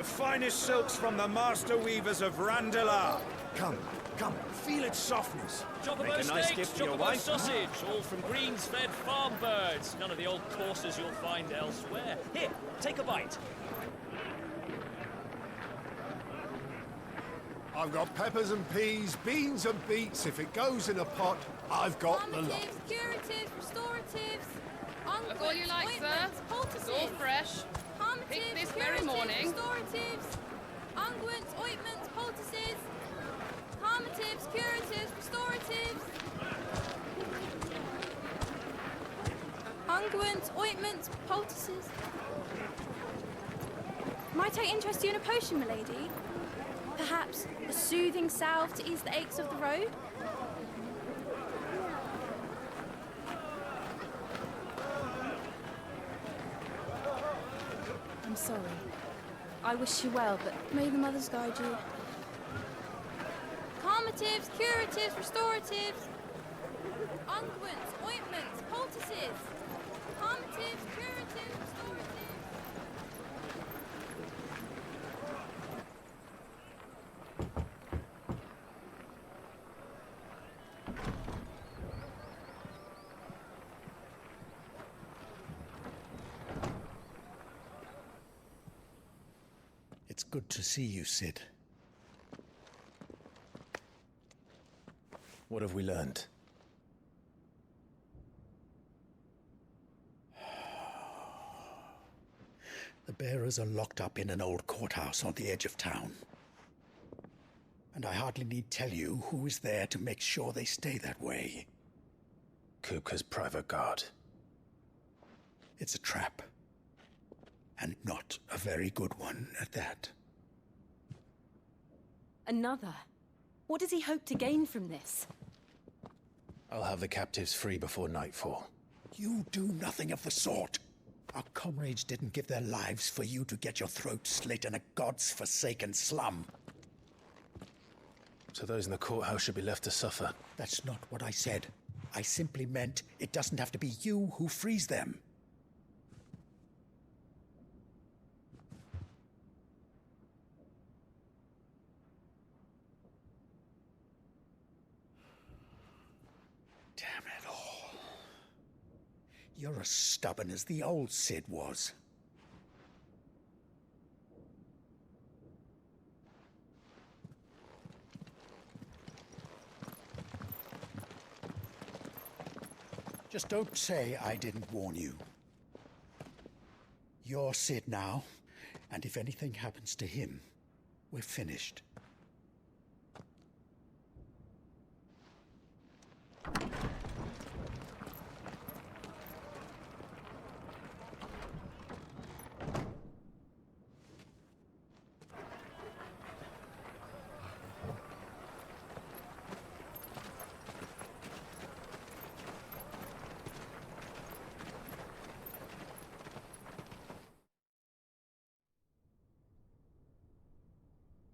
finest silks from the master weavers of Randalar. Come, feel its softness. Chocobo Make a nice steaks, gift for your chocobo wife. sausage, all from greens-fed farm birds. None of the old courses you'll find elsewhere. Here, take a bite. I've got peppers and peas, beans and beets. If it goes in a pot, I've got the lot. Calmatives, curatives, restoratives, Look all you like, sir. It's all fresh. Picked this very morning. Restoratives, unguents, ointments, poultices, calmatives, curatives, restoratives, unguents, ointments, poultices. Might I interest you in a potion, milady? Perhaps a soothing salve to ease the aches of the road? I'm sorry. I wish you well, but may the mothers guide you. Calmatives, curatives, restoratives, unguents, ointments, poultices. Calmatives, curatives, restoratives. It's good to see you, Sid. What have we learned? The bearers are locked up in an old courthouse on the edge of town. And I hardly need tell you who is there to make sure they stay that way. Kupka's private guard. It's a trap. And not a very good one at that. Another? What does he hope to gain from this? I'll have the captives free before nightfall. You do nothing of the sort. Our comrades didn't give their lives for you to get your throat slit in a god's forsaken slum. So those in the courthouse should be left to suffer? That's not what I said. I simply meant it doesn't have to be you who frees them. Damn it all. You're as stubborn as the old Sid was. Just don't say I didn't warn you. You're Sid now, and if anything happens to him, we're finished.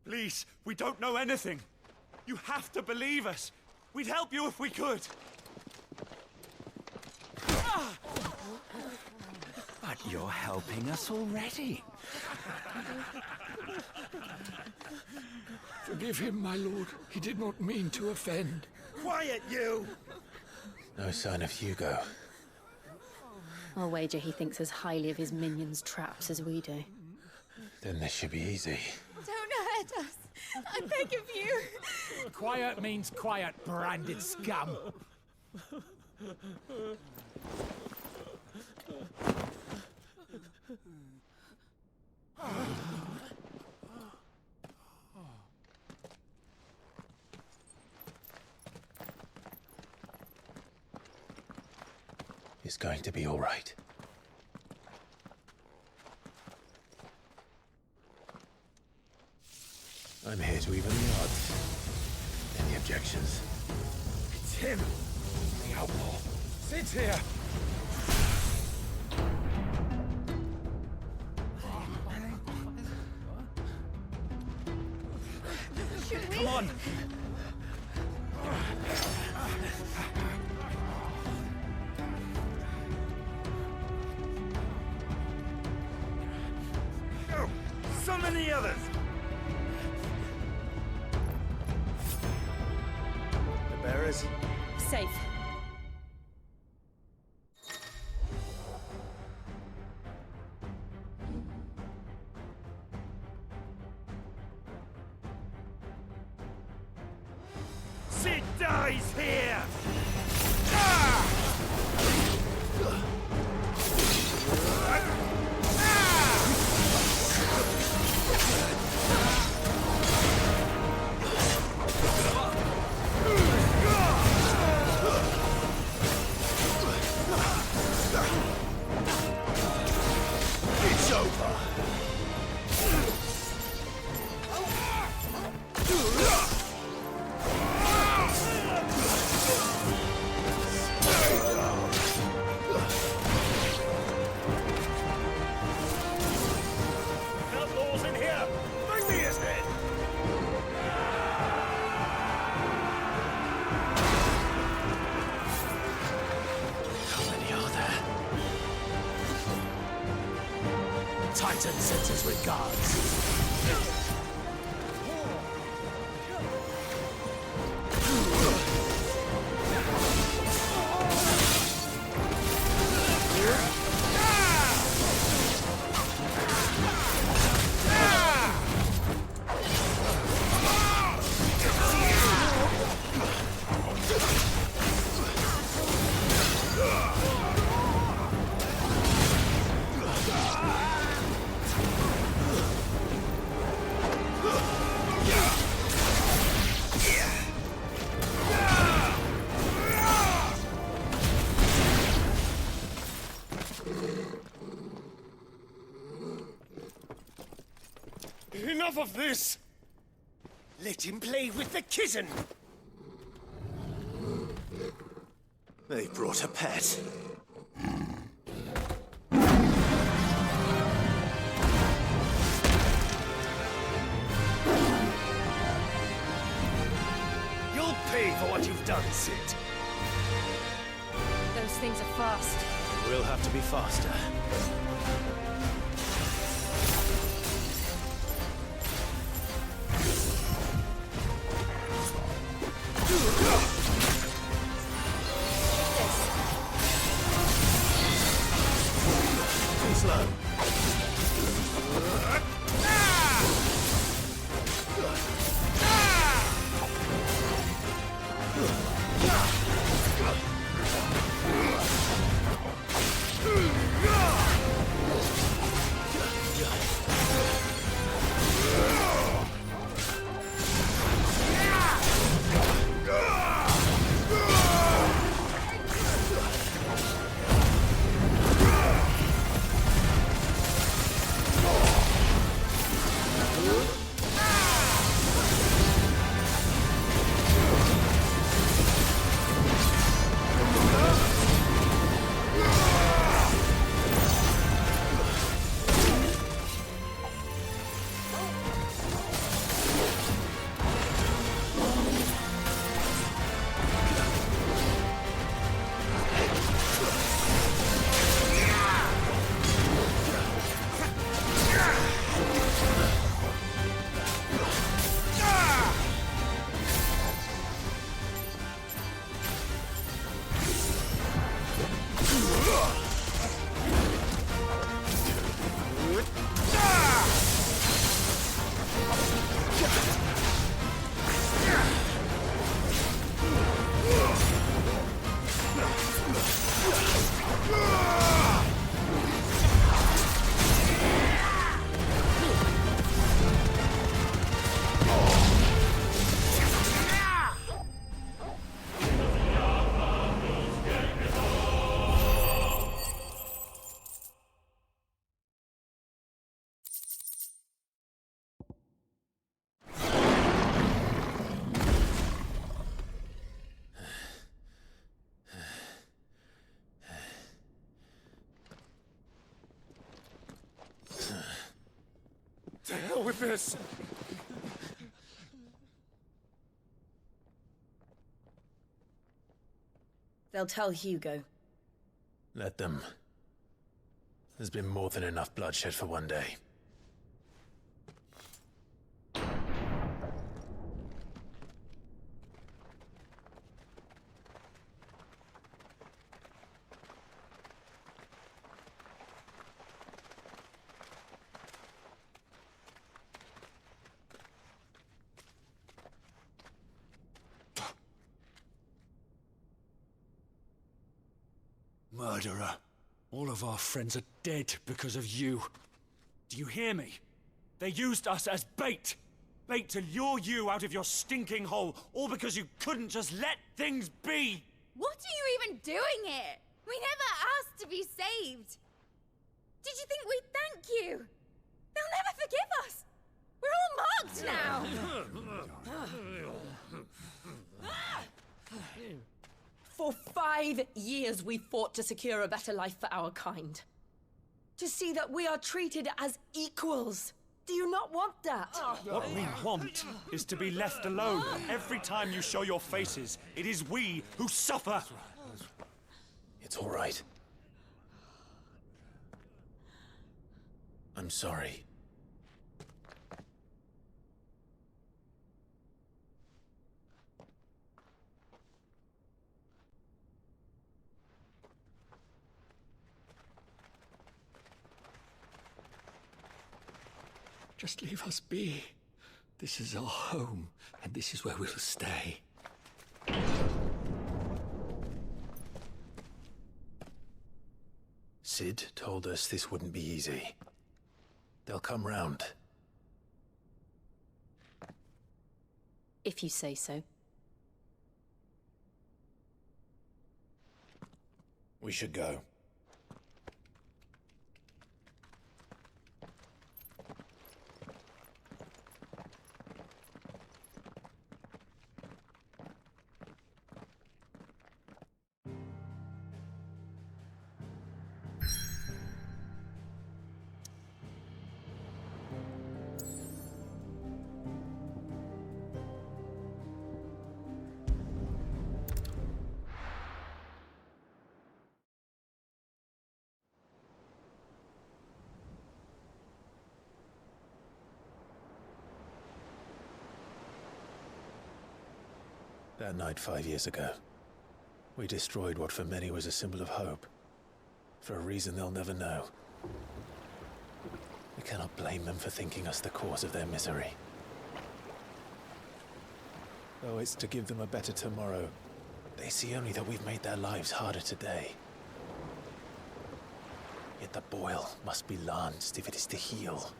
Please, we don't know anything. You have to believe us. We'd help you if we could. But you're helping us already. Forgive him, my lord. He did not mean to offend. Quiet, you! No sign of Hugo. I'll wager he thinks as highly of his minions' traps as we do. Then this should be easy. Don't hurt us. I beg of you. Quiet means quiet, branded scum. It's going to be all right. I'm here to even the odds. Any objections? It's him! The outlaw. Sid's here! Come on! Son many others? The bearers? Safe. Sid dies here! It's over. Outlaws in here! Bring me his head! How many are there? Titan sends his regards. Enough of this! Let him play with the kitten! They brought a pet. You'll pay for what you've done, Sid. Those things are fast. We'll have to be faster. Too slow. To hell with this! They'll tell Hugo. Let them. There's been more than enough bloodshed for one day. Murderer. All of our friends are dead because of you. Do you hear me? They used us as bait. Bait to lure you out of your stinking hole, all because you couldn't just let things be. What are you even doing here? We never asked to be saved. Did you think we'd thank you? They'll never forgive us. We're all marked now. For 5 years we fought to secure a better life for our kind. To see that we are treated as equals. Do you not want that? What we want is to be left alone. Every time you show your faces, it is we who suffer. It's all right. I'm sorry. Just leave us be. This is our home, and this is where we'll stay. Sid told us this wouldn't be easy. They'll come round. If you say so. We should go. That night 5 years ago, we destroyed what for many was a symbol of hope. For a reason they'll never know. We cannot blame them for thinking us the cause of their misery. Though it's to give them a better tomorrow, they see only that we've made their lives harder today. Yet the boil must be lanced if it is to heal.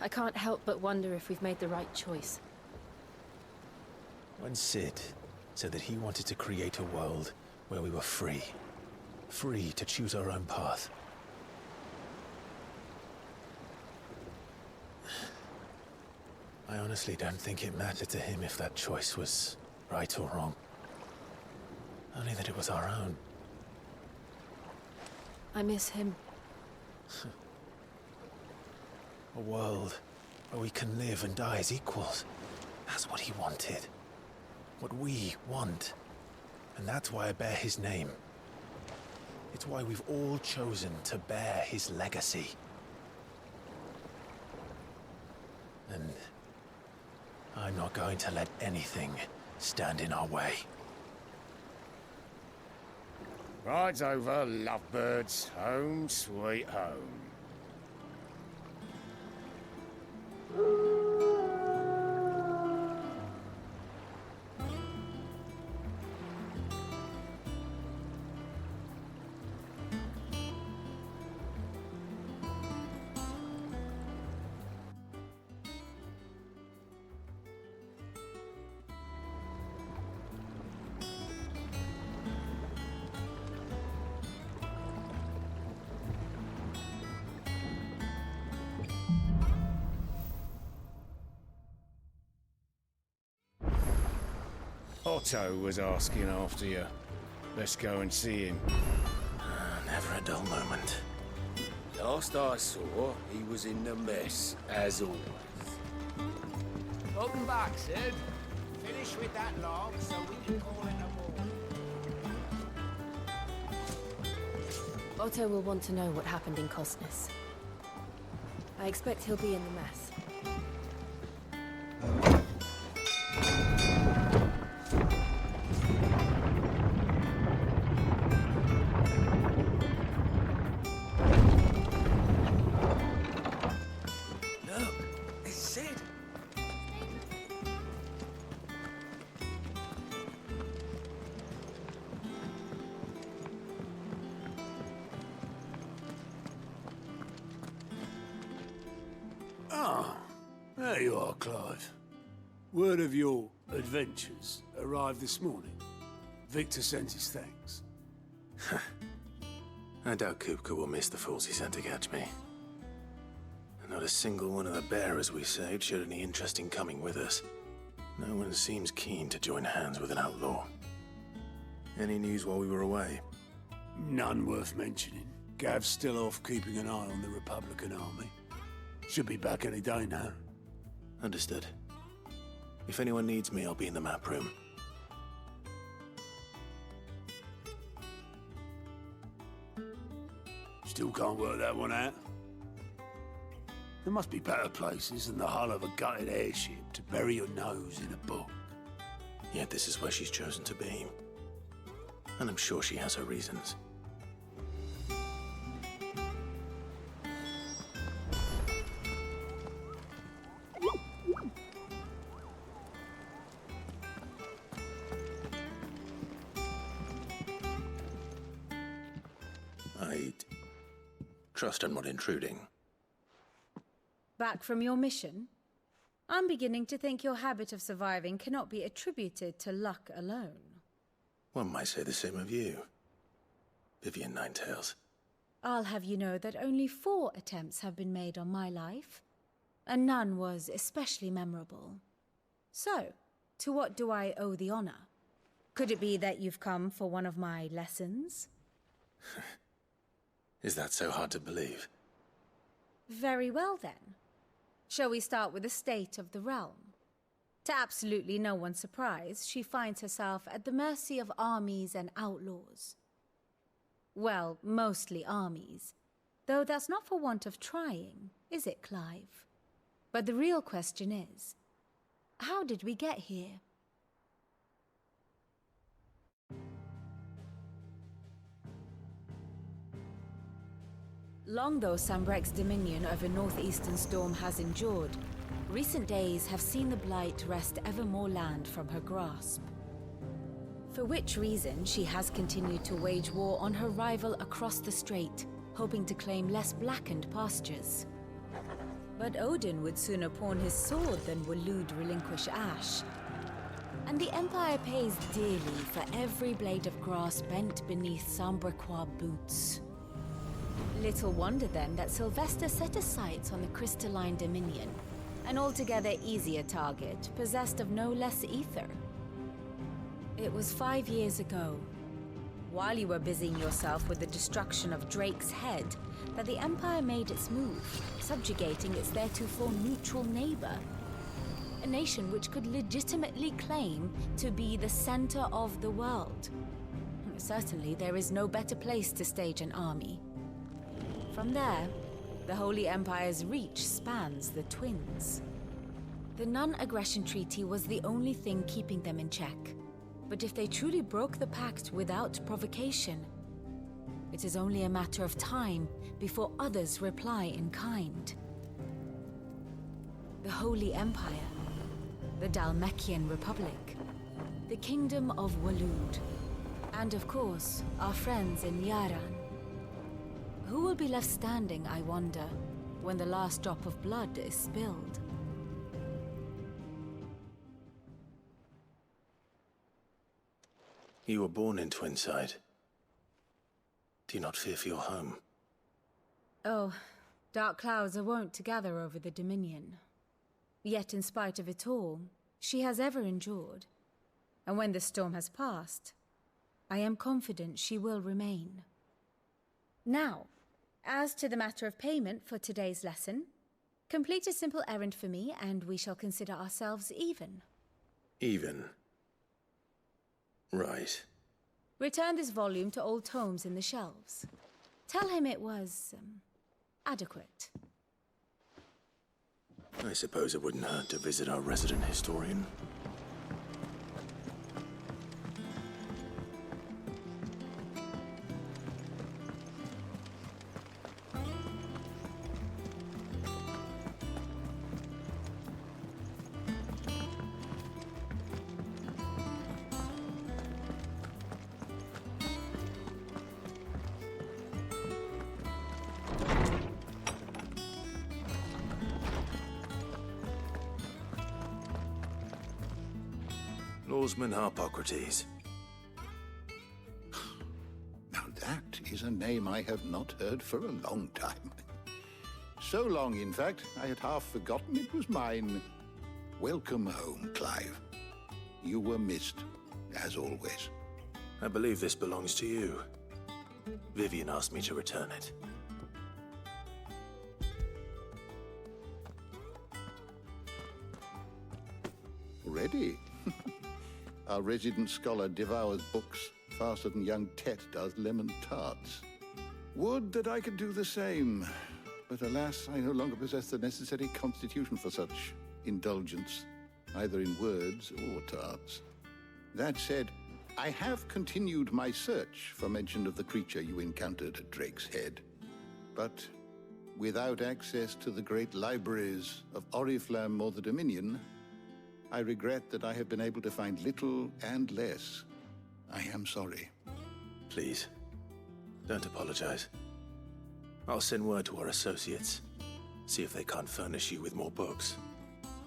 I can't help but wonder if we've made the right choice. When Sid said that he wanted to create a world where we were free. Free to choose our own path. I honestly don't think it mattered to him if that choice was right or wrong. Only that it was our own. I miss him. A world where we can live and die as equals. That's what he wanted. What we want. And that's why I bear his name. It's why we've all chosen to bear his legacy. And I'm not going to let anything stand in our way. Ride's over, lovebirds. Home sweet home. Otto was asking after you. Let's go and see him. Never a dull moment. Last I saw, he was in the mess, as always. Welcome back, Sid. Finish with that log so we can call it a war. Otto will want to know what happened in Costness. I expect he'll be in the mess. There you are, Clive. Word of your adventures arrived this morning. Victor sends his thanks. I doubt Kupka will miss the fools he sent to catch me. Not a single one of the bearers we saved showed any interest in coming with us. No one seems keen to join hands with an outlaw. Any news while we were away? None worth mentioning. Gav's still off keeping an eye on the Republican army. Should be back any day now. Understood. If anyone needs me, I'll be in the map room. Still can't work that one out. There must be better places than the hull of a gutted airship to bury your nose in a book. Yet this is where she's chosen to be. And I'm sure she has her reasons. I trust I'm not intruding. Back from your mission? I'm beginning to think your habit of surviving cannot be attributed to luck alone. One might say the same of you, Vivian Ninetails. I'll have you know that only 4 attempts have been made on my life, and none was especially memorable. So, to what do I owe the honor? Could it be that you've come for one of my lessons? Is that so hard to believe? Very well then. Shall we start with the state of the realm? To absolutely no one's surprise, she finds herself at the mercy of armies and outlaws. Well, mostly armies. Though that's not for want of trying, is it, Clive? But the real question is, how did we get here? Long though Sambrek's dominion over northeastern Storm has endured, recent days have seen the Blight wrest ever more land from her grasp. For which reason she has continued to wage war on her rival across the strait, hoping to claim less blackened pastures. But Odin would sooner pawn his sword than Waloed relinquish Ash. And the Empire pays dearly for every blade of grass bent beneath Sambrequois boots. Little wonder then that Sylvester set his sights on the crystalline dominion, an altogether easier target, possessed of no less ether. It was 5 years ago, while you were busying yourself with the destruction of Drake's head, that the Empire made its move, subjugating its theretofore neutral neighbor. A nation which could legitimately claim to be the center of the world. Certainly, there is no better place to stage an army. From there, the Holy Empire's reach spans the Twins. The non-aggression treaty was the only thing keeping them in check. But if they truly broke the pact without provocation, it is only a matter of time before others reply in kind. The Holy Empire, the Dhalmekian Republic, the Kingdom of Waloed, and of course, our friends in Yaran. Who will be left standing, I wonder, when the last drop of blood is spilled? You were born in Twinside. Do you not fear for your home? Oh, dark clouds are wont to gather over the Dominion. Yet in spite of it all, she has ever endured. And when the storm has passed, I am confident she will remain. Now, as to the matter of payment for today's lesson, complete a simple errand for me and we shall consider ourselves even. Even? Right. Return this volume to old tomes in the shelves. Tell him it was, adequate. I suppose it wouldn't hurt to visit our resident historian. Lawsman Harpocrates. Now that is a name I have not heard for a long time. So long, in fact, I had half forgotten it was mine. Welcome home, Clive. You were missed, as always. I believe this belongs to you. Vivian asked me to return it. Already? Our resident scholar devours books faster than young Tet does lemon tarts. Would that I could do the same. But alas, I no longer possess the necessary constitution for such indulgence, either in words or tarts. That said, I have continued my search for mention of the creature you encountered at Drake's Head. But without access to the great libraries of Oriflamme or the Dominion, I regret that I have been able to find little and less. I am sorry. Please, don't apologize. I'll send word to our associates. See if they can't furnish you with more books.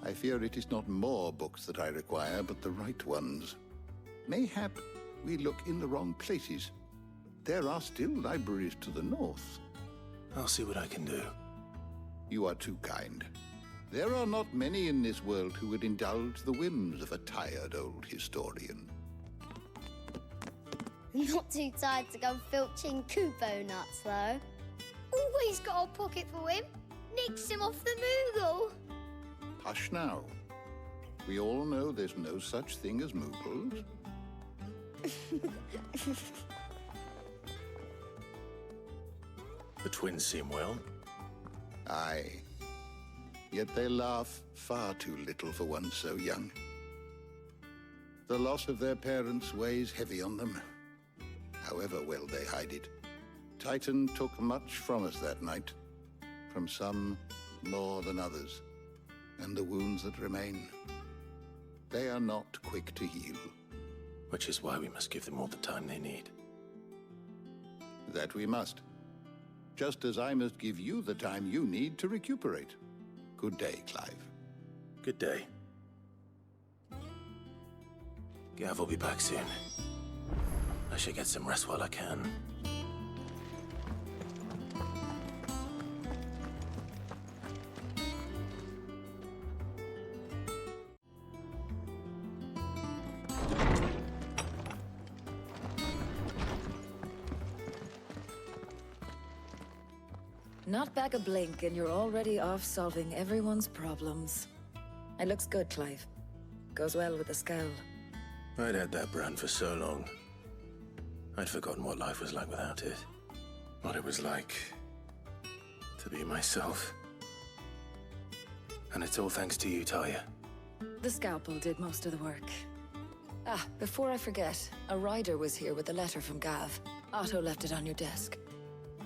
I fear it is not more books that I require, but the right ones. Mayhap we look in the wrong places. There are still libraries to the north. I'll see what I can do. You are too kind. There are not many in this world who would indulge the whims of a tired old historian. Not too tired to go filching Kupo nuts, though. Always got a pocket for him. Nicks him off the Moogle. Hush now. We all know there's no such thing as Moogles. The twins seem well. Aye. Yet they laugh far too little for one so young. The loss of their parents weighs heavy on them, however well they hide it. Titan took much from us that night, from some more than others, and the wounds that remain, they are not quick to heal. Which is why we must give them all the time they need. That we must. Just as I must give you the time you need to recuperate. Good day, Clive. Good day. Gav will be back soon. I should get some rest while I can. Not back a blink and you're already off solving everyone's problems. It looks good, Clive. Goes well with the scowl. I'd had that brand for so long. I'd forgotten what life was like without it. What it was like to be myself. And it's all thanks to you, Talia. The scalpel did most of the work. Ah, before I forget, a rider was here with a letter from Gav. Otto left it on your desk.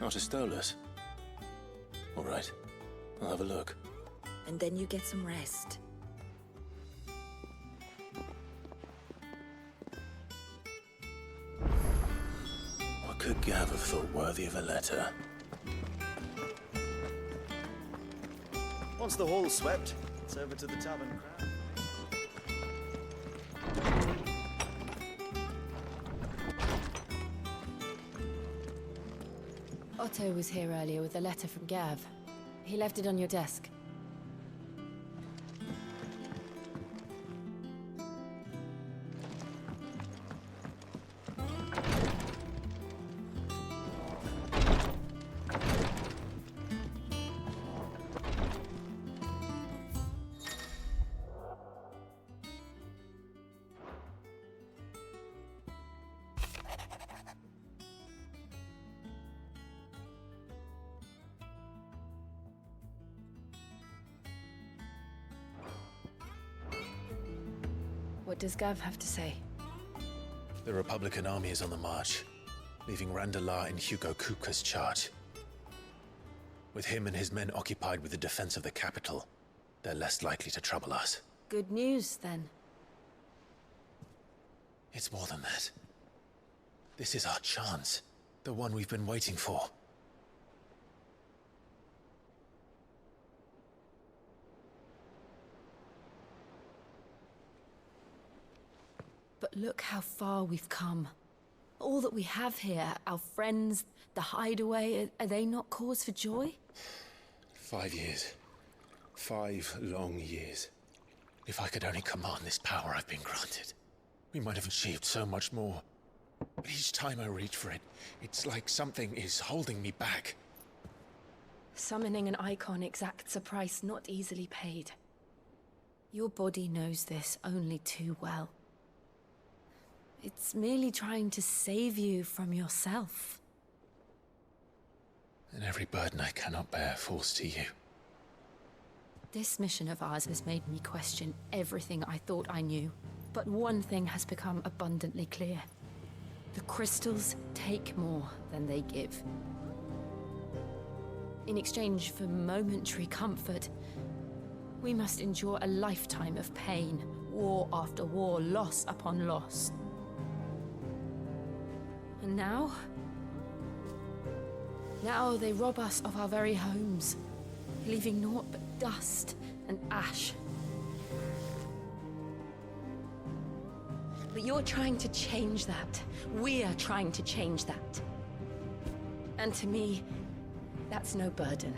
Not a stolus. All right, I'll have a look. And then you get some rest. What could Gav have thought worthy of a letter? Once the hall's swept, it's over to the tavern crowd. Otto was here earlier with a letter from Gav. He left it on your desk. What does Gav have to say? The Republican army is on the march, leaving Randalar in Hugo Kupka's charge. With him and his men occupied with the defense of the capital, they're less likely to trouble us. Good news, then. It's more than that. This is our chance. The one we've been waiting for. But look how far we've come. All that we have here, our friends, the hideaway, are they not cause for joy? 5 years. 5 long years. If I could only command this power I've been granted, we might have achieved so much more. But each time I reach for it, it's like something is holding me back. Summoning an icon exacts a price not easily paid. Your body knows this only too well. It's merely trying to save you from yourself. And every burden I cannot bear falls to you. This mission of ours has made me question everything I thought I knew. But one thing has become abundantly clear. The crystals take more than they give. In exchange for momentary comfort, we must endure a lifetime of pain, war after war, loss upon loss. And now? Now they rob us of our very homes, leaving naught but dust and ash. But you're trying to change that. We're trying to change that. And to me, that's no burden.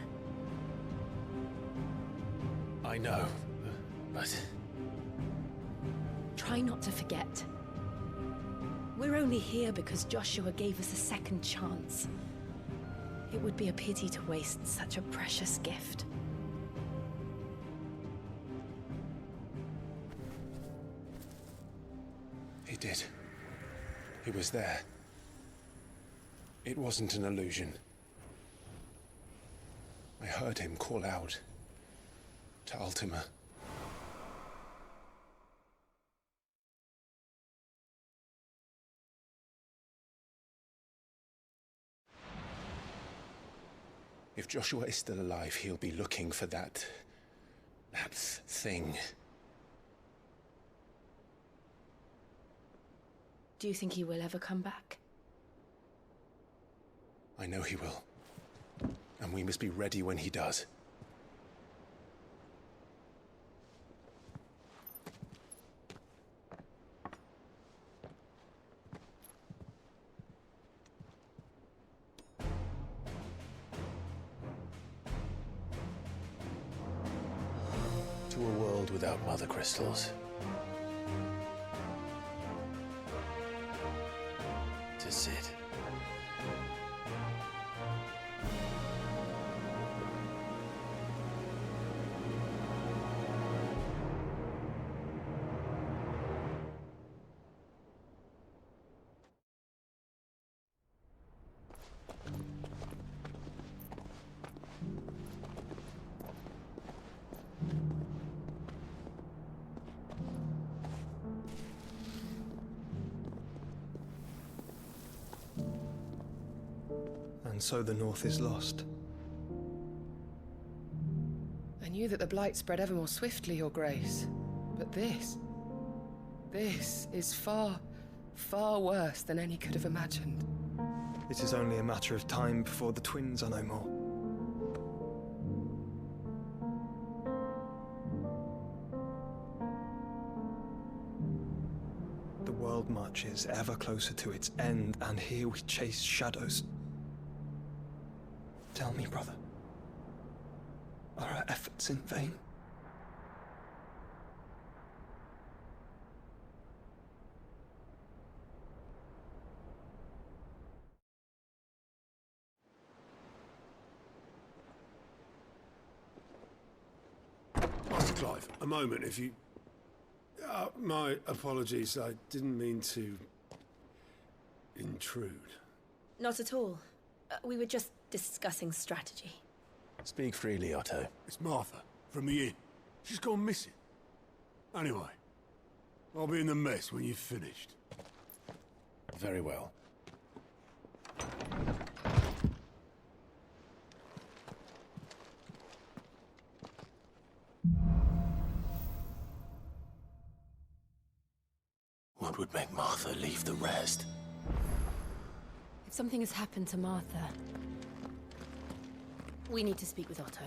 I know, but... Try not to forget. We're only here because Joshua gave us a second chance. It would be a pity to waste such a precious gift. He did. He was there. It wasn't an illusion. I heard him call out to Ultima. If Joshua is still alive, he'll be looking for that thing. Do you think he will ever come back? I know he will. And we must be ready when he does. To a world without mother crystals. To Sid. And so the North is lost. I knew that the Blight spread ever more swiftly, Your Grace. But this is far, far worse than any could have imagined. It is only a matter of time before the twins are no more. The world marches ever closer to its end, and here we chase shadows. Tell me, brother, are our efforts in vain? Master Clive, a moment, if you... my apologies, I didn't mean to... intrude. Not at all. We were just discussing strategy. Speak freely, Otto. It's Martha, from the inn. She's gone missing. Anyway, I'll be in the mess when you've finished. Very well. What would make Martha leave the rest? If something has happened to Martha, we need to speak with Otto.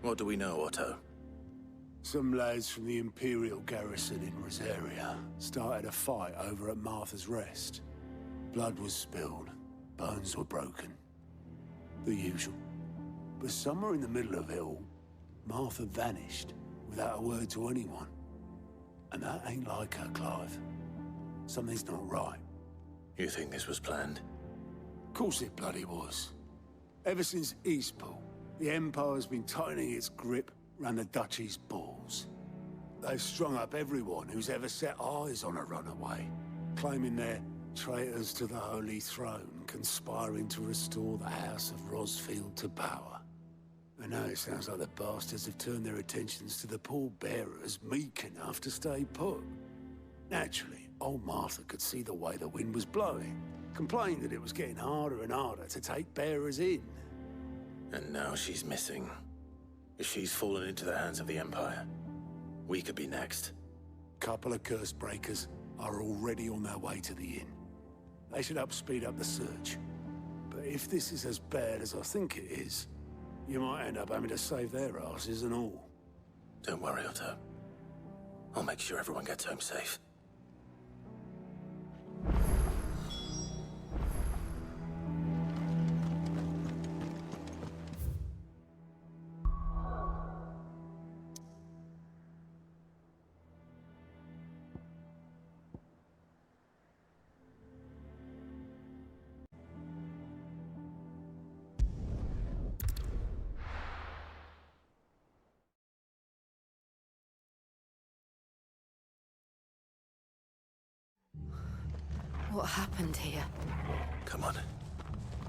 What do we know, Otto? Some lads from the Imperial garrison in Rosaria started a fight over at Martha's Rest. Blood was spilled, bones were broken. The usual. But somewhere in the middle of it all, Martha vanished without a word to anyone. And that ain't like her, Clive. Something's not right. You think this was planned? Of course it bloody was. Ever since Eastpool, the Empire's been tightening its grip round the Duchy's balls. They've strung up everyone who's ever set eyes on a runaway, claiming they're traitors to the Holy Throne, conspiring to restore the House of Rosfield to power. And now it sounds like the bastards have turned their attentions to the pallbearers meek enough to stay put. Naturally, old Martha could see the way the wind was blowing, complained that it was getting harder and harder to take bearers in. And now she's missing. If she's fallen into the hands of the Empire, we could be next. Couple of curse breakers are already on their way to the inn. They should speed up the search. But if this is as bad as I think it is, you might end up having to save their asses and all. Don't worry, Otto. I'll make sure everyone gets home safe. What happened here? Come on.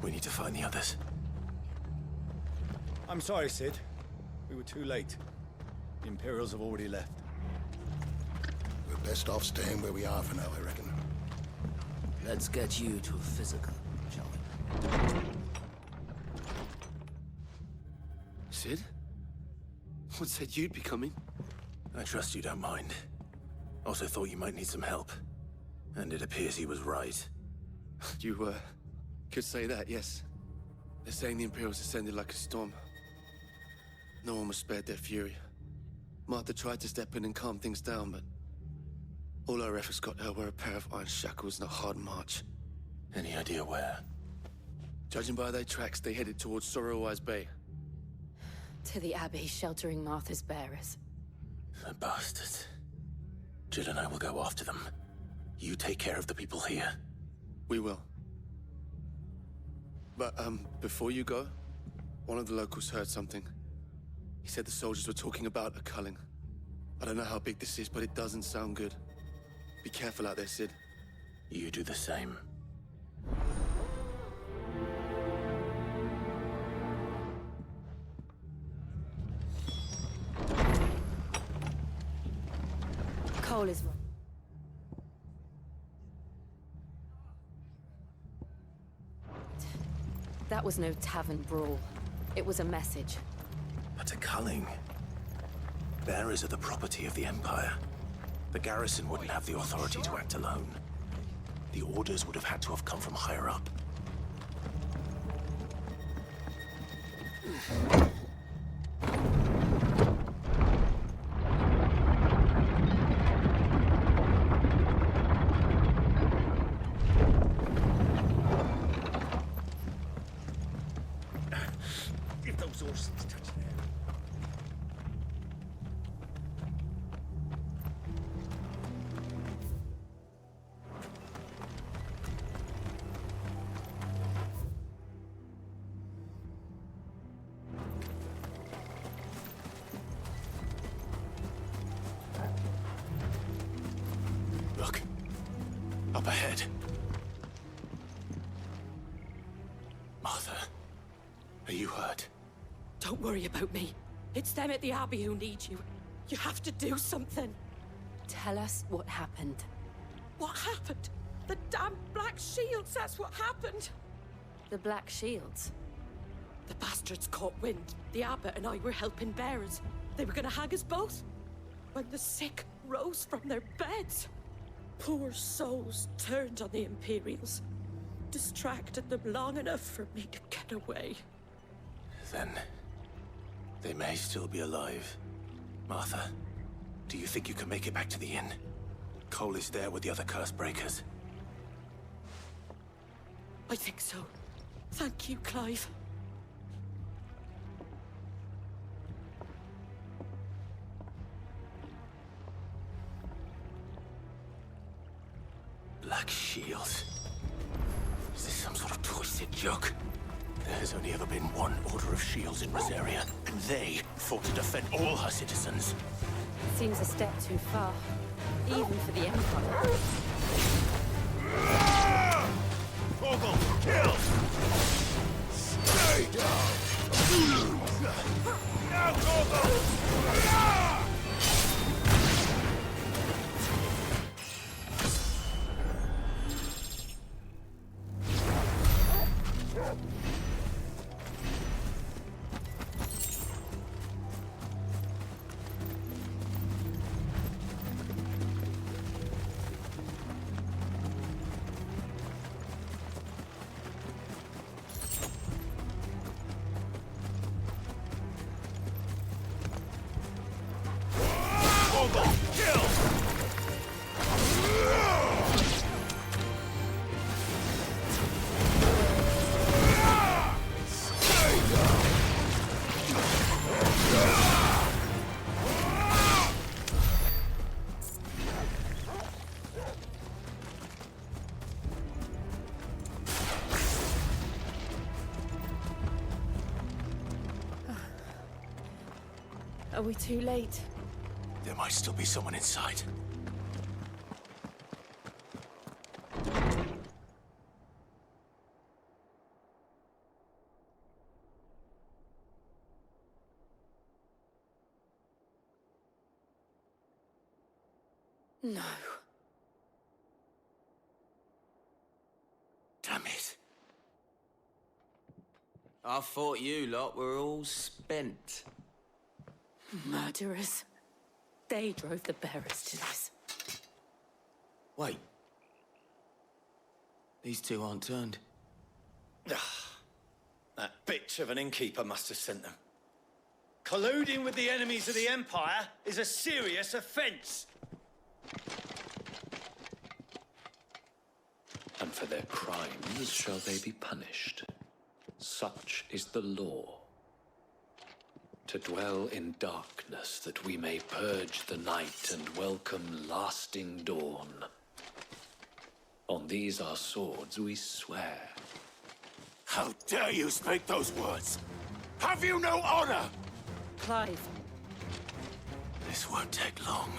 We need to find the others. I'm sorry, Sid. We were too late. The Imperials have already left. We're best off staying where we are for now, I reckon. Let's get you to a physical, shall we? Sid? What said you'd be coming? I trust you don't mind. Also thought you might need some help. And it appears he was right. You, could say that, yes. They're saying the Imperials descended like a storm. No one was spared their fury. Martha tried to step in and calm things down, but all our efforts got her were a pair of iron shackles and a hard march. Any idea where? Judging by their tracks, they headed towards Sorrowwise Bay. To the Abbey, sheltering Martha's bearers. The bastards. Jill and I will go after them. You take care of the people here. We will. But, before you go, one of the locals heard something. He said the soldiers were talking about a culling. I don't know how big this is, but it doesn't sound good. Be careful out there, Sid. You do the same. Cole is right. That was no tavern brawl. It was a message. But a culling. Bearers are the property of the Empire. The garrison wouldn't have the authority to act alone. The orders would have had to have come from higher up. If those horses touch there. Look. Up ahead. Martha, are you hurt? Don't worry about me. It's them at the Abbey who need you. You have to do something. Tell us what happened. What happened? The damn Black Shields, that's what happened. The Black Shields? The bastards caught wind. The Abbot and I were helping bearers. They were gonna hang us both. When the sick rose from their beds. Poor souls turned on the Imperials. Distracted them long enough for me to get away. Then They may still be alive. Martha, do you think you can make it back to the inn? Cole is there with the other curse breakers. I think so. Thank you, Clive. Black shields. Is this some sort of twisted joke? There has only ever been one Order of Shields in Rosaria, and they fought to defend all her citizens. Seems a step too far, even for the Empire. Vogel, kill! Stay down! Now, Vogel! Are we too late? There might still be someone inside. No. Damn it. I thought you lot were all spent. Murderers. They drove the bearers to this. Wait. These two aren't turned. That bitch of an innkeeper must have sent them. Colluding with the enemies of the Empire is a serious offense. And for their crimes shall they be punished. Such is the law. To dwell in darkness, that we may purge the night and welcome lasting dawn. On these our swords we swear. How dare you speak those words? Have you no honor? Clive. This won't take long.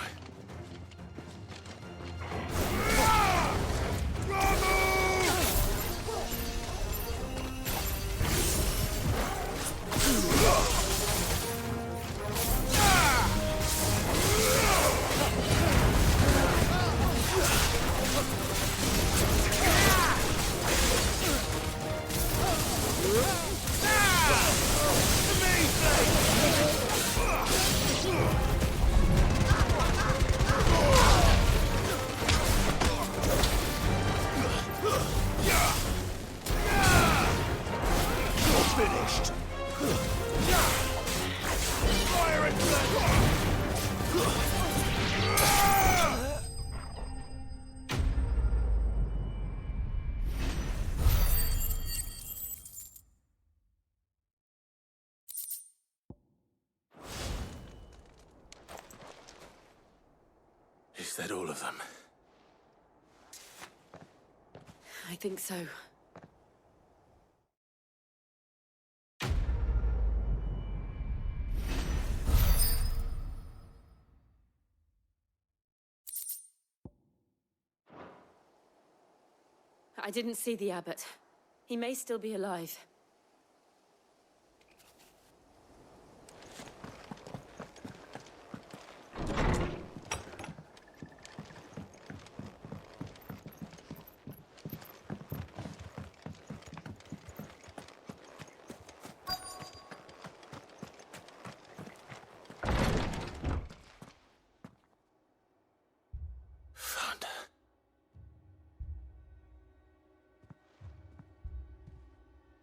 Finished. Fire and Is that all of them? I think so. I didn't see the abbot. He may still be alive.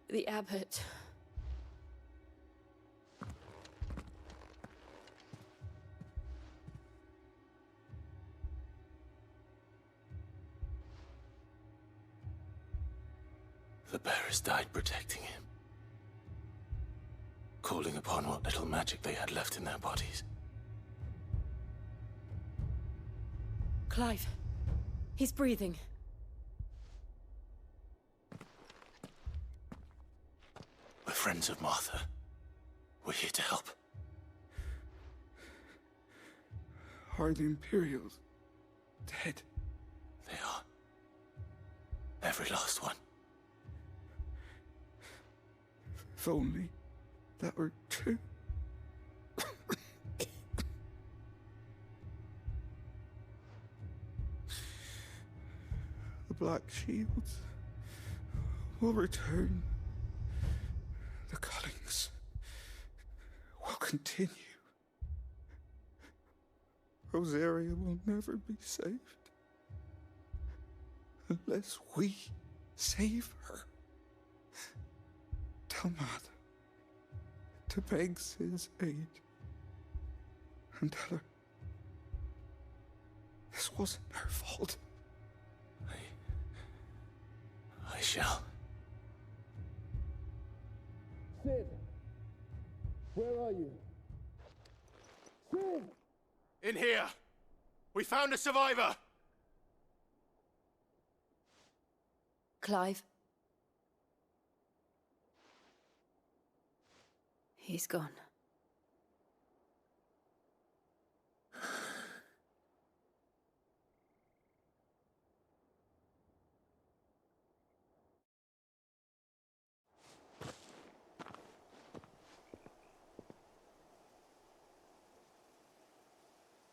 The abbot. The bearers died protecting him, calling upon what little magic they had left in their bodies. Clive, he's breathing. We're friends of Martha. We're here to help. Are the Imperials dead? They are. Every last one. If only that were true. The Black Shields will return. The Cullings will continue. Rosaria will never be saved unless we save her. Tell Mother to beg Cid's aid and tell her this wasn't her fault. I shall. Cid, where are you? Cid! In here! We found a survivor! Clive? He's gone.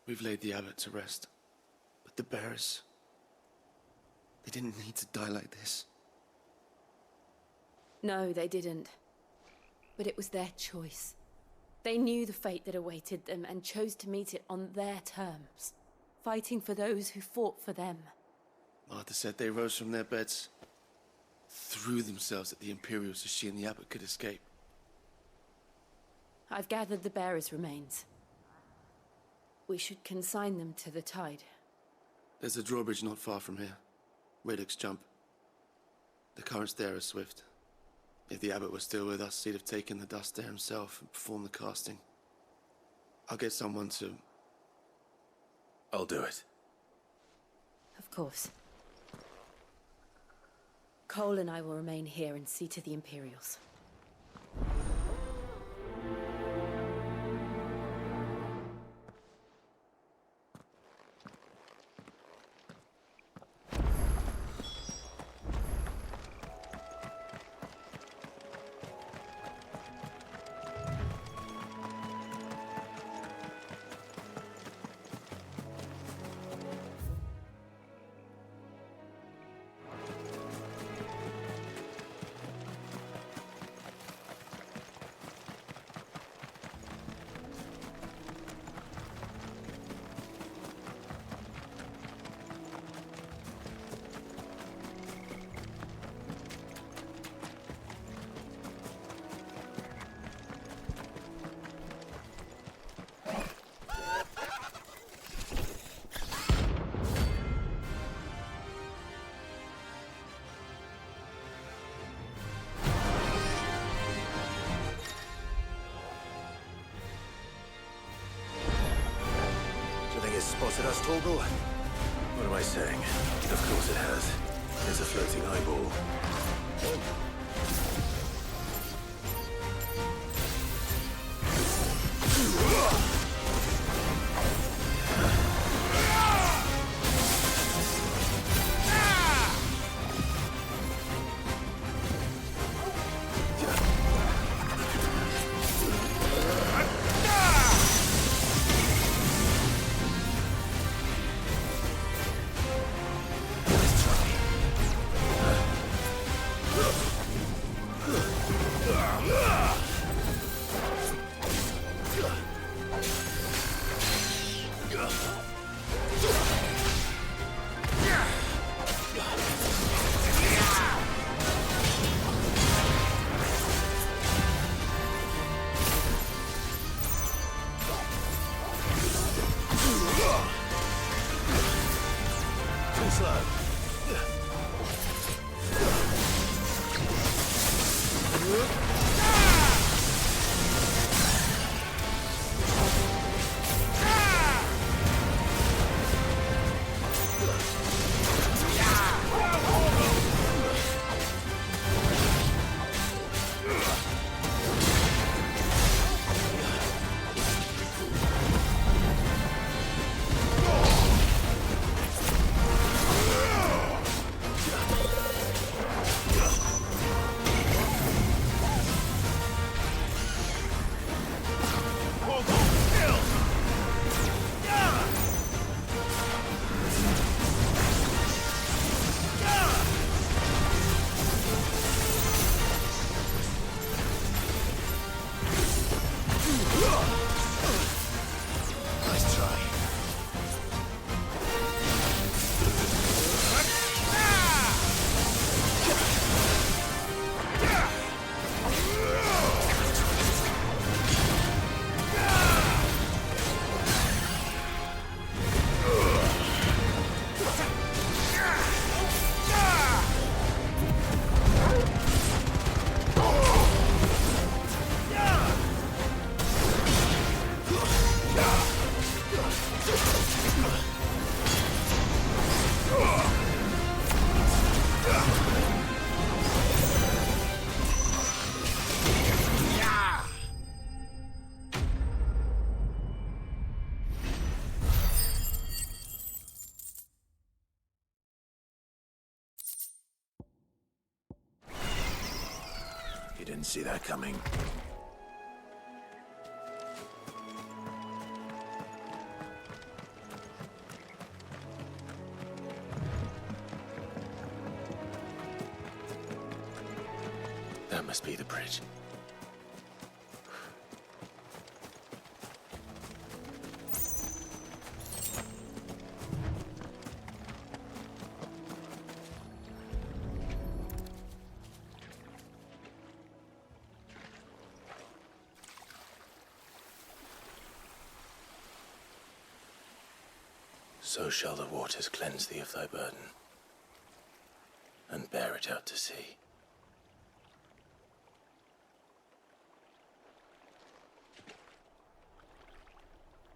We've laid the abbot to rest. But the bearers... they didn't need to die like this. No, they didn't. But it was their choice. They knew the fate that awaited them and chose to meet it on their terms, fighting for those who fought for them. Martha said they rose from their beds, threw themselves at the Imperials so she and the abbot could escape. I've gathered the bearers' remains. We should consign them to the tide. There's a drawbridge not far from here. Radix Jump. The currents there are swift. If the abbot was still with us, he'd have taken the dust there himself and performed the casting. I'll get someone to... I'll do it. Of course. Cole and I will remain here and see to the Imperials. Spotted us, Torgal? What am I saying? Of course it has. There's a floating eyeball. You didn't see that coming. That must be the bridge. So shall the waters cleanse thee of thy burden, and bear it out to sea.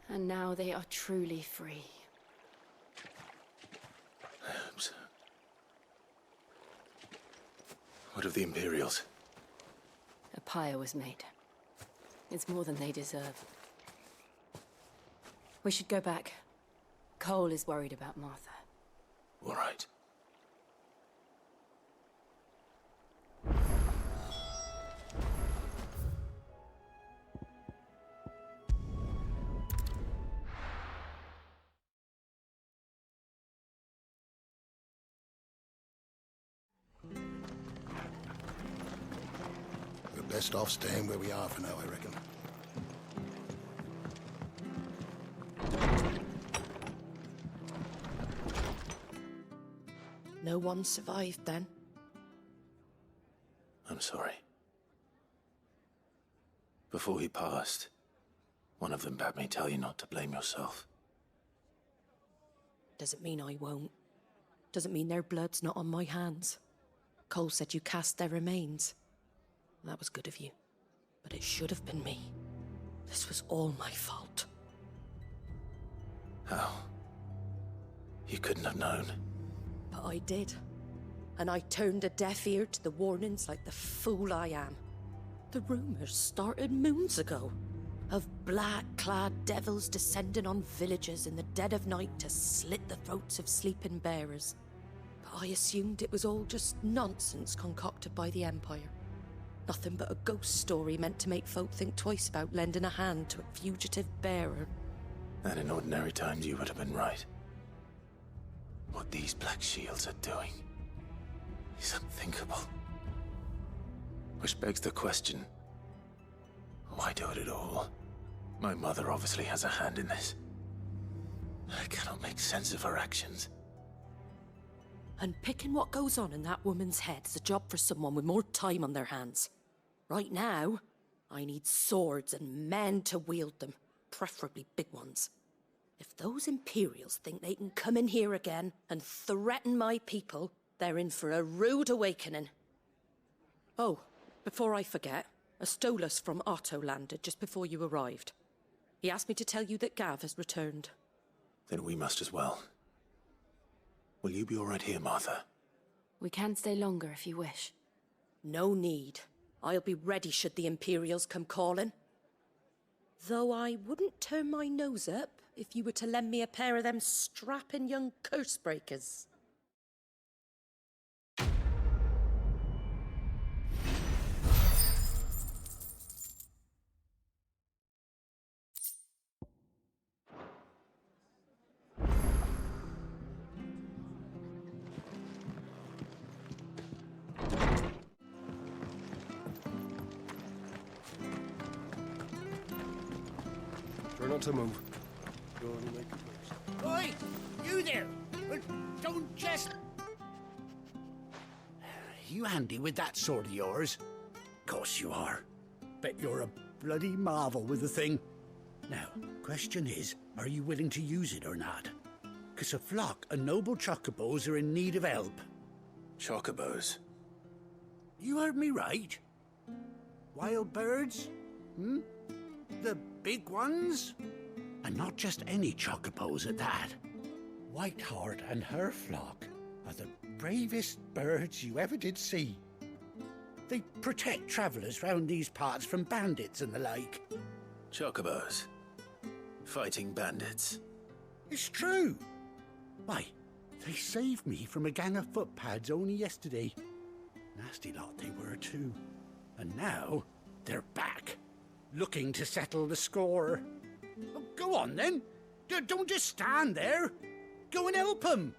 And now they are truly free. I hope so. What of the Imperials? A pyre was made. It's more than they deserve. We should go back. Cole is worried about Martha. All right. We're best off staying where we are for now, I reckon. No one survived then? I'm sorry. Before he passed, one of them bade me tell you not to blame yourself. Doesn't mean I won't. Doesn't mean their blood's not on my hands. Cole said you cast their remains. That was good of you. But it should have been me. This was all my fault. How? You couldn't have known. But I did. And I turned a deaf ear to the warnings like the fool I am. The rumors started moons ago. Of black-clad devils descending on villages in the dead of night to slit the throats of sleeping bearers. But I assumed it was all just nonsense concocted by the Empire. Nothing but a ghost story meant to make folk think twice about lending a hand to a fugitive bearer. And in ordinary times you would have been right. What these Black Shields are doing is unthinkable. Which begs the question, why do it at all? My mother obviously has a hand in this. I cannot make sense of her actions. And picking what goes on in that woman's head is a job for someone with more time on their hands. Right now, I need swords and men to wield them, preferably big ones. If those Imperials think they can come in here again and threaten my people, they're in for a rude awakening. Oh, Before I forget, a Stolas from Otto landed just before you arrived. He asked me to tell you that Gav has returned. Then we must as well. Will you be all right here, Martha? We can stay longer if you wish. No need. I'll be ready should the Imperials come calling. Though I wouldn't turn my nose up if you were to lend me a pair of them strapping young curse breakers. Try not to move. Go on and make it close. Oi! You there! Don't just... You handy with that sword of yours? Course you are. Bet you're a bloody marvel with the thing. Now, question is, are you willing to use it or not? 'Cause a flock of noble chocobos are in need of help. Chocobos? You heard me right. Wild birds? Hmm? The big ones? And not just any chocobos at that. Whiteheart and her flock are the bravest birds you ever did see. They protect travellers round these parts from bandits and the like. Chocobos? Fighting bandits? It's true. Why, they saved me from a gang of footpads only yesterday. Nasty lot they were too. And now they're back, looking to settle the score. Oh, go on then. Don't just stand there. Go and help them.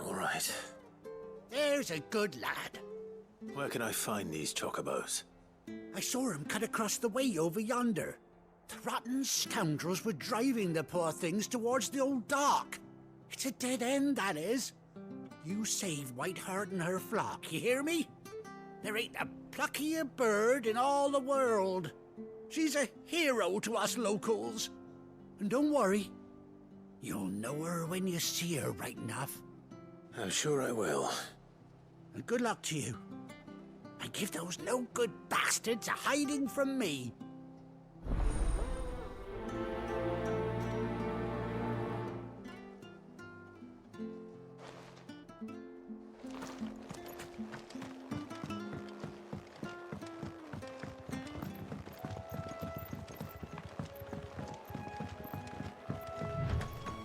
All right. There's a good lad. Where can I find these chocobos? I saw him cut across the way over yonder. The rotten scoundrels were driving the poor things towards the old dock. It's a dead end, that is. You save Whiteheart and her flock, you hear me? There ain't a pluckier bird in all the world. She's a hero to us locals. And don't worry, you'll know her when you see her right enough. I'm sure I will. And good luck to you. And give those no-good bastards a hiding from me.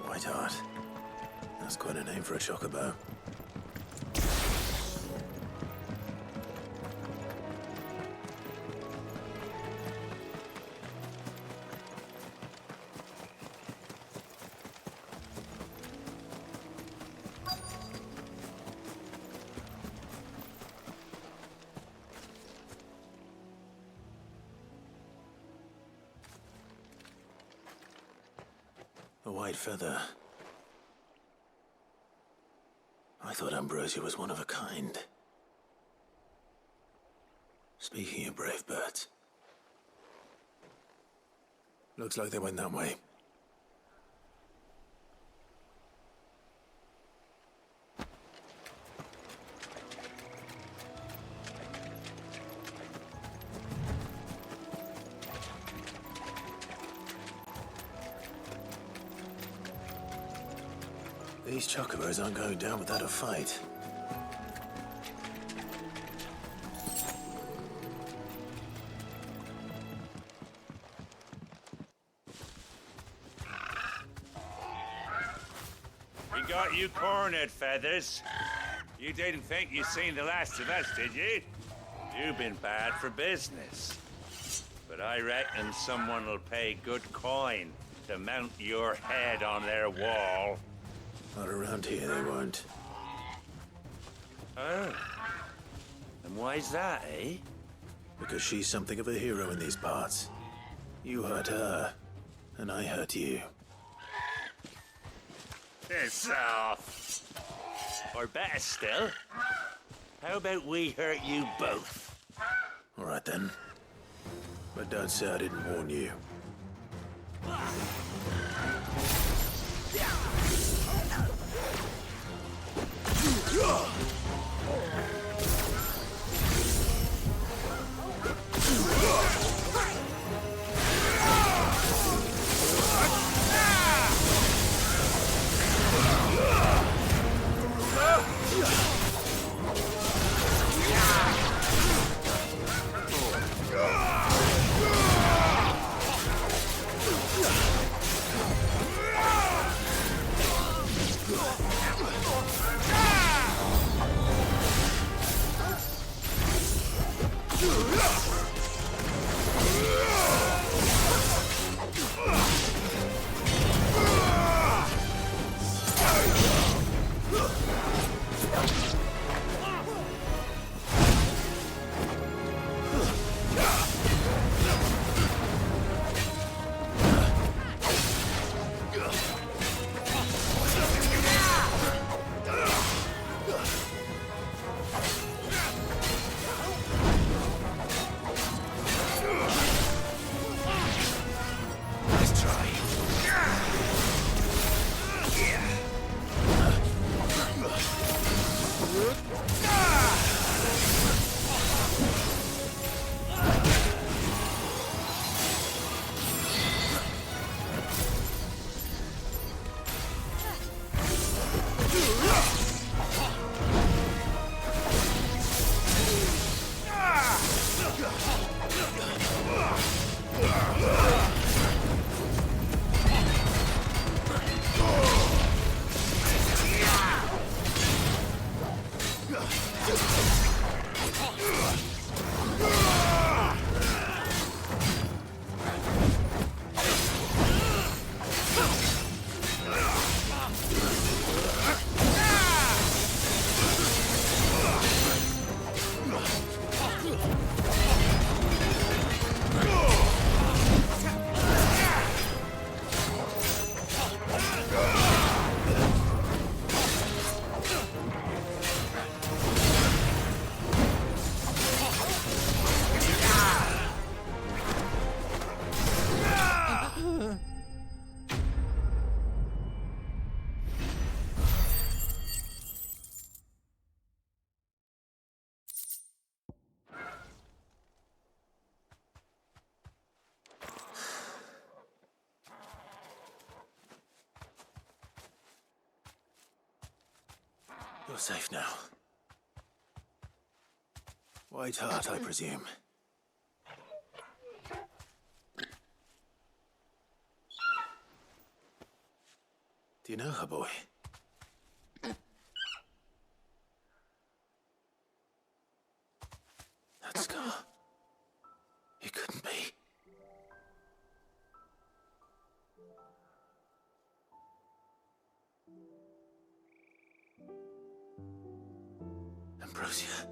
Whiteheart. That's quite a name for a chocobo. A white feather. I thought Ambrosia was one of a kind. Speaking of brave birds. Looks like they went that way. These chocobos aren't going down without a fight. We got you cornered, Feathers. You didn't think you'd seen the last of us, did you? You've been bad for business. But I reckon someone will pay good coin to mount your head on their wall. Not around here, they won't. Oh. And why's that, eh? Because she's something of a hero in these parts. You hurt her, and I hurt you. Piss off. Or better still, how about we hurt you both? All right then. But don't say I didn't warn you. You're safe now. White Hart, I presume. Do you know her, boy? That scar. It couldn't be. Ambrosia.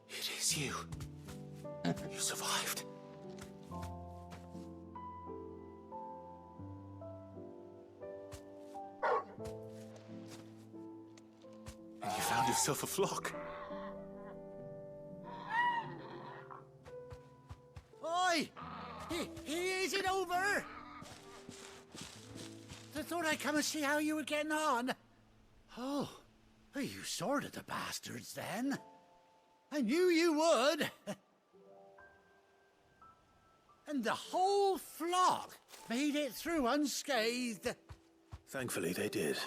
It is you. You survived. And you found yourself a flock. Oi! Is it over? I thought I'd come and see how you were getting on. Oh, you sorted the bastards then. I knew you would. And the whole flock made it through unscathed. Thankfully, they did.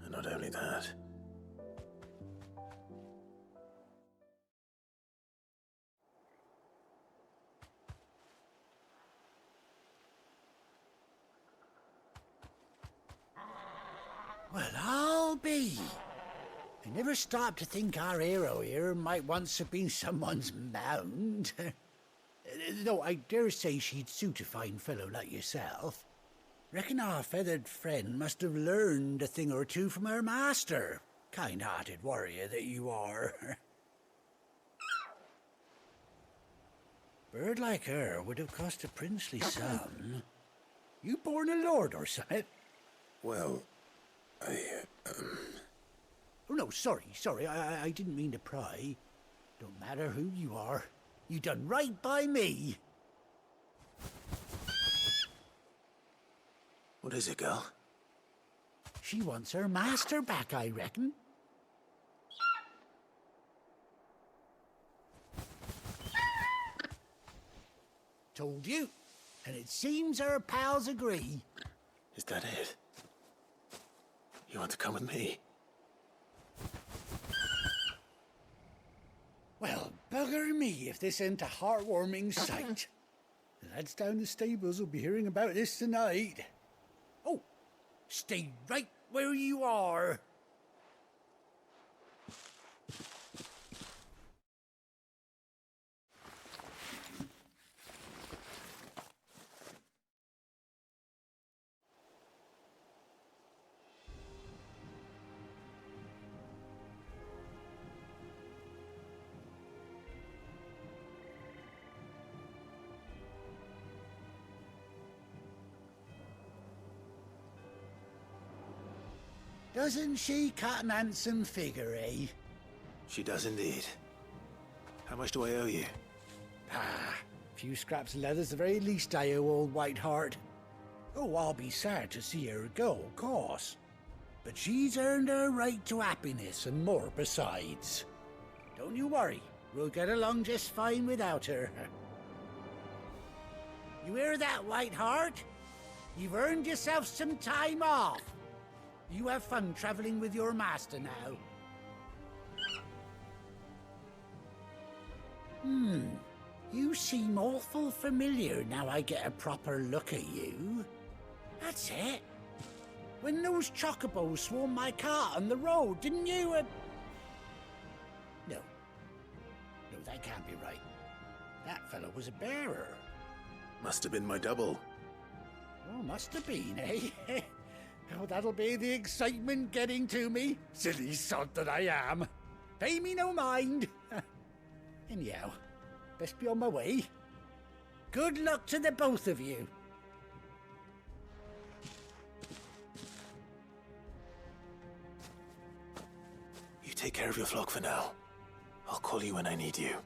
And not only that. Well, I'll be. I never stopped to think our hero here might once have been someone's mount. Though I dare say she'd suit a fine fellow like yourself. Reckon our feathered friend must have learned a thing or two from her master. Kind-hearted warrior that you are. Bird like her would have cost a princely sum. You born a lord or something? Well, Oh, no, sorry. I didn't mean to pry. Don't matter who you are. You done right by me. What is it, girl? She wants her master back, I reckon. Told you. And it seems her pals agree. Is that it? You want to come with me? Well, bugger me if this ain't a heartwarming sight. The lads down the stables will be hearing about this tonight. Oh, stay right where you are. Doesn't she cut an handsome figure, eh? She does indeed. How much do I owe you? A few scraps of leather's the very least I owe old White Hart. Oh, I'll be sad to see her go, of course. But she's earned her right to happiness and more besides. Don't you worry, we'll get along just fine without her. You hear that, White Hart? You've earned yourself some time off. You have fun traveling with your master now. You seem awful familiar now I get a proper look at you. That's it. When those chocobos swarmed my cart on the road, didn't you? No, that can't be right. That fellow was a bearer. Must have been my double. Oh, must have been, eh? Oh, that'll be the excitement getting to me. Silly sod that I am. Pay me no mind. Anyhow, best be on my way. Good luck to the both of you. You take care of your flock for now. I'll call you when I need you.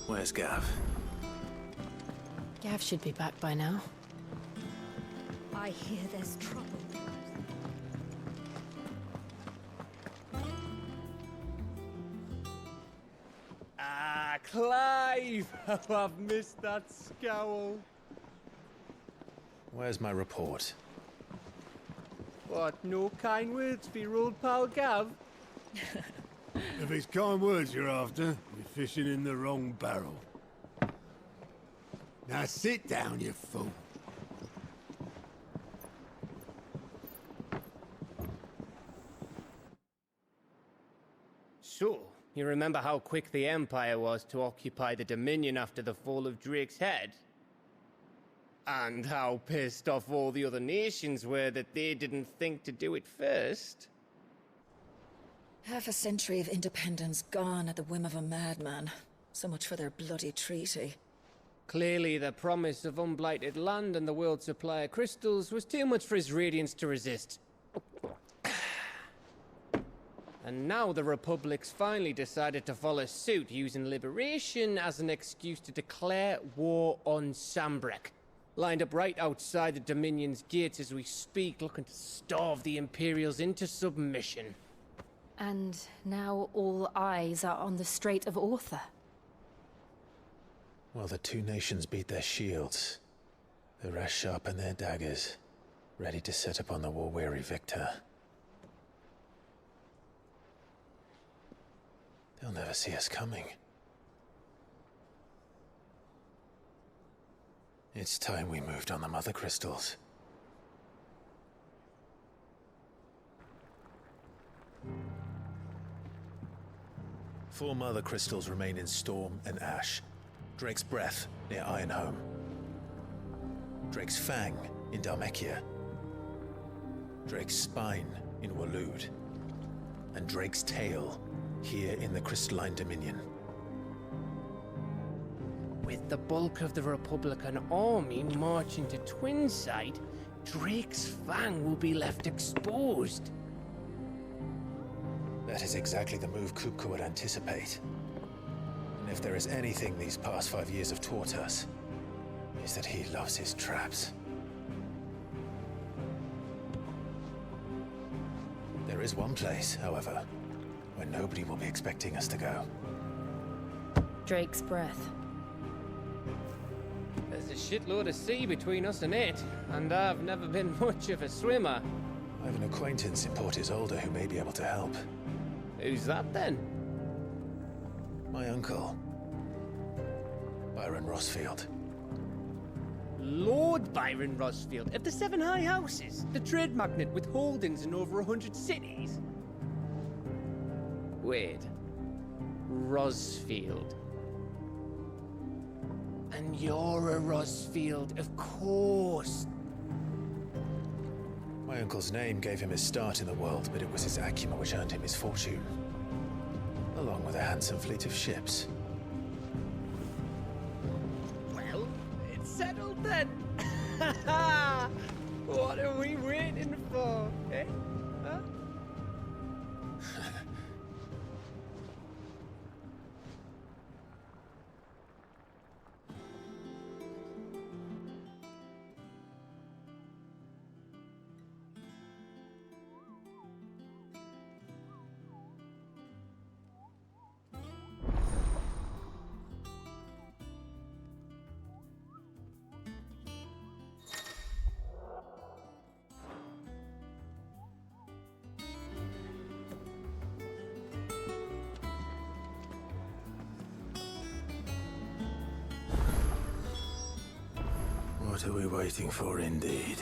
Where's Gav? Gav should be back by now. I hear there's trouble. Ah, Clive! Oh, I've missed that scowl. Where's my report? What, no kind words for your old pal Gav? If it's kind words you're after, you're fishing in the wrong barrel. Now sit down, you fool. So, you remember how quick the Empire was to occupy the Dominion after the fall of Drake's head? And how pissed off all the other nations were that they didn't think to do it first? Half a century of independence gone at the whim of a madman. So much for their bloody treaty. Clearly, the promise of unblighted land and the world's supply of crystals was too much for his radiance to resist. And now the Republic's finally decided to follow suit, using liberation as an excuse to declare war on Sambrek. Lined up right outside the Dominion's gates as we speak, looking to starve the Imperials into submission. And now all eyes are on the Strait of Author. Well, the two nations beat their shields. The rest sharpen their daggers, ready to set upon the war-weary victor. They'll never see us coming. It's time we moved on the Mother Crystals. Four Mother Crystals remain in Storm and Ash. Drake's Breath near Ironhome. Drake's Fang in Dhalmekia. Drake's Spine in Waloed. And Drake's Tail here in the Crystalline Dominion. With the bulk of the Republican army marching to Twinside, Drake's Fang will be left exposed. That is exactly the move Kupka would anticipate. And if there is anything these past 5 years have taught us, is that he loves his traps. There is one place, however, where nobody will be expecting us to go. Drake's Breath. There's a shitload of sea between us and it, and I've never been much of a swimmer. I have an acquaintance in Port Isolde who may be able to help. Who's that then? My uncle, Byron Rosfield. Lord Byron Rosfield of the Seven High Houses, the trade magnate with holdings in over 100 cities. Wait, Rosfield. And you're a Rosfield, of course. My uncle's name gave him his start in the world, but it was his acumen which earned him his fortune. Along with a handsome fleet of ships. Well, it's settled then. What are we waiting for, eh? Huh? What are we waiting for, indeed?